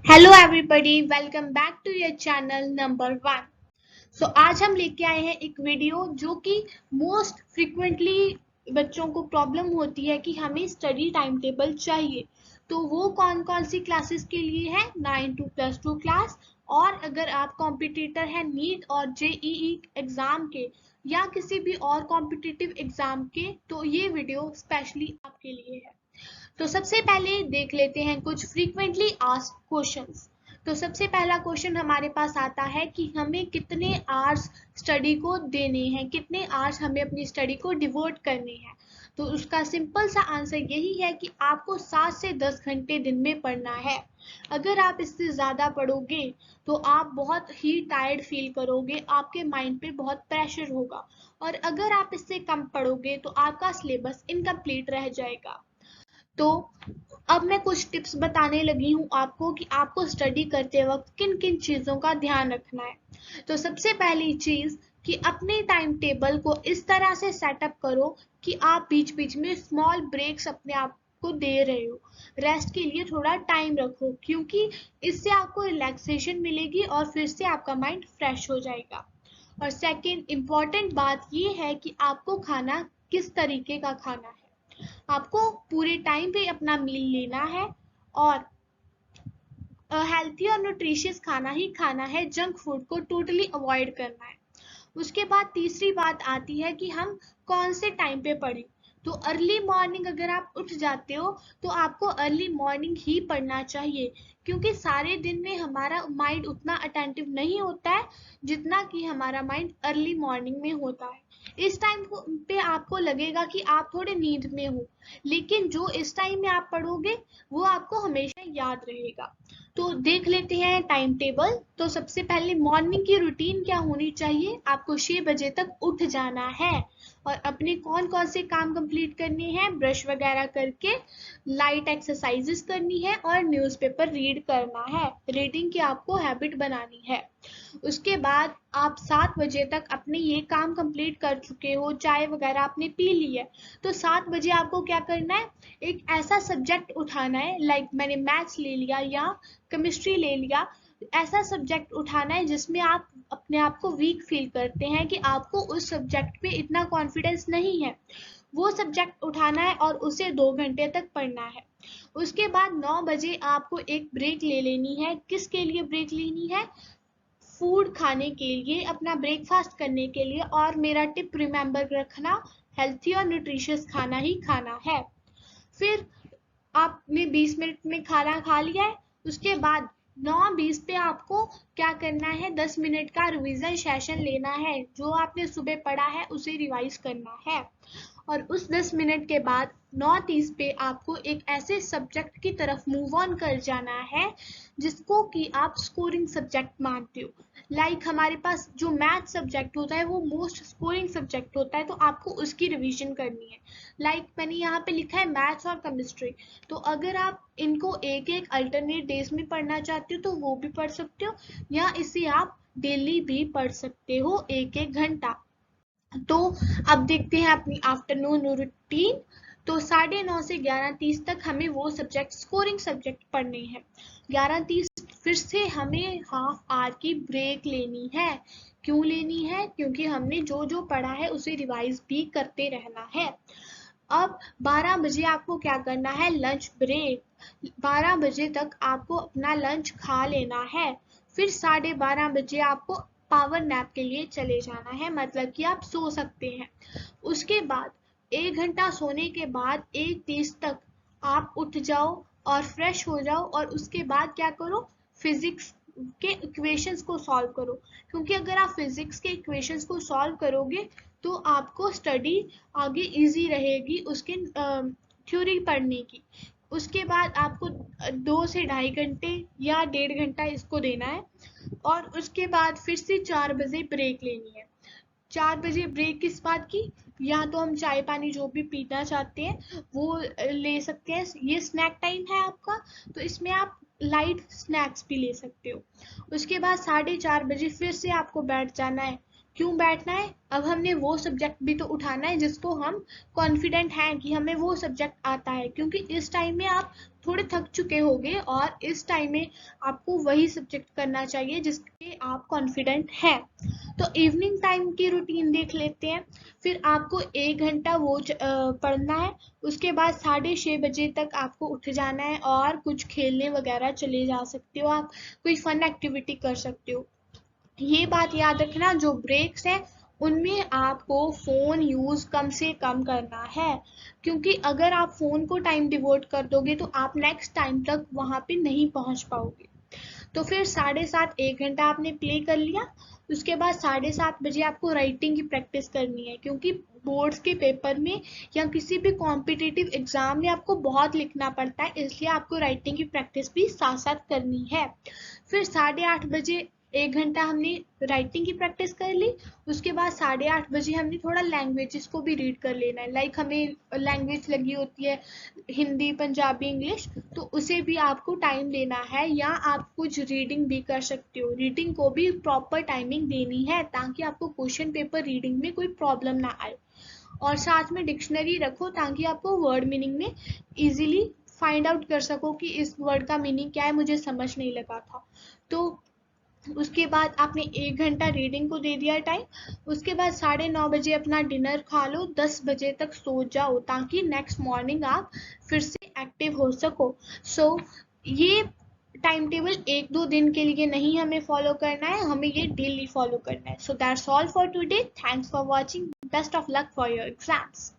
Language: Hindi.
Hello everybody, welcome back to your channel number 1। आज हम लेके आए हैं एक वीडियो जो कि मोस्ट फ्रिक्वेंटली बच्चों को प्रॉब्लम होती है कि हमें स्टडी टाइम टेबल चाहिए। तो वो कौन कौन सी क्लासेस के लिए है? 9 to +2 क्लास। और अगर आप कॉम्पिटिटर हैं नीट और जेईई एग्जाम के या किसी भी और कॉम्पिटिटिव एग्जाम के, तो ये वीडियो स्पेशली आपके लिए है। तो सबसे पहले देख लेते हैं कुछ फ्रीक्वेंटली आस्क्ड क्वेश्चंस। तो सबसे पहला क्वेश्चन हमारे पास आता है कि हमें कितने आवर्स स्टडी को देने हैं, कितने आवर्स हमें अपनी स्टडी को डिवोट करने हैं। तो उसका सिंपल सा आंसर यही है कि आपको 7 से 10 घंटे दिन में पढ़ना है। अगर आप इससे ज़्यादा पढ़ोगे तो आप बहुत ही टायर्ड फील करोगे, आपके माइंड पे बहुत प्रेशर होगा। और अगर आप इससे कम पढ़ोगे तो आपका सिलेबस इनकम्प्लीट रह जाएगा। तो अब मैं कुछ टिप्स बताने लगी हूँ आपको कि आपको स्टडी करते वक्त किन किन चीज़ों का ध्यान रखना है। तो सबसे पहली चीज़ कि अपने टाइम टेबल को इस तरह से सेटअप करो कि आप बीच बीच में स्मॉल ब्रेक्स अपने आप को दे रहे हो। रेस्ट के लिए थोड़ा टाइम रखो, क्योंकि इससे आपको रिलैक्सेशन मिलेगी और फिर से आपका माइंड फ्रेश हो जाएगा। और सेकंड इम्पॉर्टेंट बात ये है कि आपको खाना किस तरीके का खाना है। आपको पूरे टाइम पे अपना मील लेना है और हेल्थी और न्यूट्रिशियस खाना ही खाना है। जंक फूड को टोटली अवॉइड करना है। उसके बाद तीसरी बात आती है कि हम कौन से टाइम पे पढ़ें। तो अर्ली मॉर्निंग अगर आप उठ जाते हो तो आपको अर्ली मॉर्निंग ही पढ़ना चाहिए, क्योंकि सारे दिन में हमारा माइंड उतना अटेंटिव नहीं होता है जितना कि हमारा माइंड अर्ली मॉर्निंग में होता है। इस टाइम पे आपको लगेगा कि आप थोड़े नींद में हो, लेकिन जो इस टाइम में आप पढ़ोगे वो आपको हमेशा याद रहेगा। तो देख लेते हैं टाइम टेबल। तो सबसे पहले मॉर्निंग की रूटीन क्या होनी चाहिए। आपको 6 बजे तक उठ जाना है और अपने कौन कौन से काम कंप्लीट करने हैं, ब्रश वगैरह करके लाइट एक्सरसाइजेस करनी है और न्यूज़पेपर रीड करना है। रीडिंग की आपको हैबिट बनानी है। उसके बाद आप 7 बजे तक अपने ये काम कंप्लीट कर चुके हो, चाय वगैरह आपने पी ली है, तो 7 बजे आपको क्या करना है, एक ऐसा सब्जेक्ट उठाना है। लाइक मैंने मैथ्स ले लिया या केमिस्ट्री ले लिया। ऐसा सब्जेक्ट उठाना है जिसमें आप अपने आप को वीक फील करते हैं कि आपको उस सब्जेक्ट पे इतना कॉन्फिडेंस नहीं है। वो सब्जेक्ट उठाना है और उसे 2 घंटे तक पढ़ना है। उसके बाद 9 बजे आपको एक ब्रेक ले लेनी है। किसके लिए ब्रेक लेनी है? फूड खाने के लिए, अपना ब्रेकफास्ट करने के लिए। और मेरा टिप रिमेंबर रखना, हेल्थी और न्यूट्रिशियस खाना ही खाना है। फिर आपने 20 मिनट में खाना खा लिया है। उसके बाद 9:20 पे आपको क्या करना है, 10 मिनट का रिवीजन सेशन लेना है। जो आपने सुबह पढ़ा है उसे रिवाइज करना है। और उस 10 मिनट के बाद 9:30 पे आपको एक ऐसे सब्जेक्ट की तरफ मूव ऑन कर जाना है जिसको कि आप स्कोरिंग सब्जेक्ट मानते हो। लाइक हमारे पास जो मैथ सब्जेक्ट होता है वो मोस्ट स्कोरिंग सब्जेक्ट होता है, तो आपको उसकी रिवीजन करनी है। लाइक मैंने यहाँ पे लिखा है मैथ्स और केमिस्ट्री। तो अगर आप इनको एक एक अल्टरनेट डेज में पढ़ना चाहते हो तो वो भी पढ़ सकते हो, या इसे आप डेली भी पढ़ सकते हो 1-1 घंटा। तो अब देखते हैं अपनी आफ्टरनून रूटीन। तो 9:30 से 11:30 तक हमें वो सब्जेक्ट स्कोरिंग सब्जेक्ट पढ़ने हैं। 11:30 फिर से हमें हाफ आवर की ब्रेक लेनी है। क्यों लेनी है? क्योंकि हमने जो जो पढ़ा है उसे रिवाइज भी करते रहना है। अब 12 बजे आपको क्या करना है, लंच ब्रेक। 12 बजे तक आपको अपना लंच खा लेना है। फिर 12:30 बजे आपको पावर नैप के लिए चले जाना है, मतलब कि आप सो सकते हैं। उसके बाद 1 घंटा सोने के बाद 1:30 तक आप उठ जाओ और फ्रेश हो जाओ। और उसके बाद क्या करो, फिजिक्स के इक्वेशंस को सॉल्व करो, क्योंकि अगर आप फिजिक्स के इक्वेशंस को सॉल्व करोगे तो आपको स्टडी आगे इजी रहेगी उसके थ्योरी पढ़ने की। उसके बाद आपको 2 से 2.5 घंटे या 1.5 घंटा इसको देना है। और उसके बाद फिर से 4 बजे ब्रेक लेनी है। 4 बजे ब्रेक किस बात की? या तो हम चाय पानी जो भी पीना चाहते हैं वो ले सकते हैं। ये स्नैक टाइम है आपका, तो इसमें आप लाइट स्नैक्स भी ले सकते हो। उसके बाद 4:30 बजे फिर से आपको बैठ जाना है, क्यों बैठना है? अब हमने वो सब्जेक्ट भी तो उठाना है जिसको हम कॉन्फिडेंट हैं कि हमें वो सब्जेक्ट आता है, क्योंकि इस टाइम में आप थोड़े थक चुके होंगे और इस टाइम में आपको वही सब्जेक्ट करना चाहिए जिसके आप कॉन्फिडेंट हैं। तो इवनिंग टाइम की रूटीन देख लेते हैं। फिर आपको 1 घंटा वो पढ़ना है। उसके बाद 6:30 बजे तक आपको उठ जाना है और कुछ खेलने वगैरह चले जा सकते हो, आप कोई फन एक्टिविटी कर सकते हो। ये बात याद रखना, जो ब्रेक्स है उनमें आपको फोन यूज कम से कम करना है, क्योंकि अगर आप फोन को टाइम डिवोट कर दोगे तो आप नेक्स्ट टाइम तक वहां पे नहीं पहुंच पाओगे। तो फिर 7:30 1 घंटा आपने प्ले कर लिया। उसके बाद 7:30 बजे आपको राइटिंग की प्रैक्टिस करनी है, क्योंकि बोर्ड्स के पेपर में या किसी भी कॉम्पिटिटिव एग्जाम में आपको बहुत लिखना पड़ता है, इसलिए आपको राइटिंग की प्रैक्टिस भी साथ साथ करनी है। फिर 8:30 बजे 1 घंटा हमने राइटिंग की प्रैक्टिस कर ली। उसके बाद 8:30 बजे हमने थोड़ा लैंग्वेजेस को भी रीड कर लेना है, लाइक हमें लैंग्वेज लगी होती है हिंदी, पंजाबी, इंग्लिश, तो उसे भी आपको टाइम देना है, या आप कुछ रीडिंग भी कर सकते हो। रीडिंग को भी प्रॉपर टाइमिंग देनी है ताकि आपको क्वेश्चन पेपर रीडिंग में कोई प्रॉब्लम ना आए। और साथ में डिक्शनरी रखो ताकि आपको वर्ड मीनिंग में इजीली फाइंड आउट कर सको कि इस वर्ड का मीनिंग क्या है, मुझे समझ नहीं लगा था। तो उसके बाद आपने 1 घंटा रीडिंग को दे दिया टाइम। उसके बाद 9:30 बजे अपना डिनर खा लो, 10 बजे तक सो जाओ ताकि नेक्स्ट मॉर्निंग आप फिर से एक्टिव हो सको। सो ये टाइम टेबल 1-2 दिन के लिए नहीं हमें फॉलो करना है, हमें ये डेली फॉलो करना है। So that's all for today. Thanks for watching. Best of luck for your exams.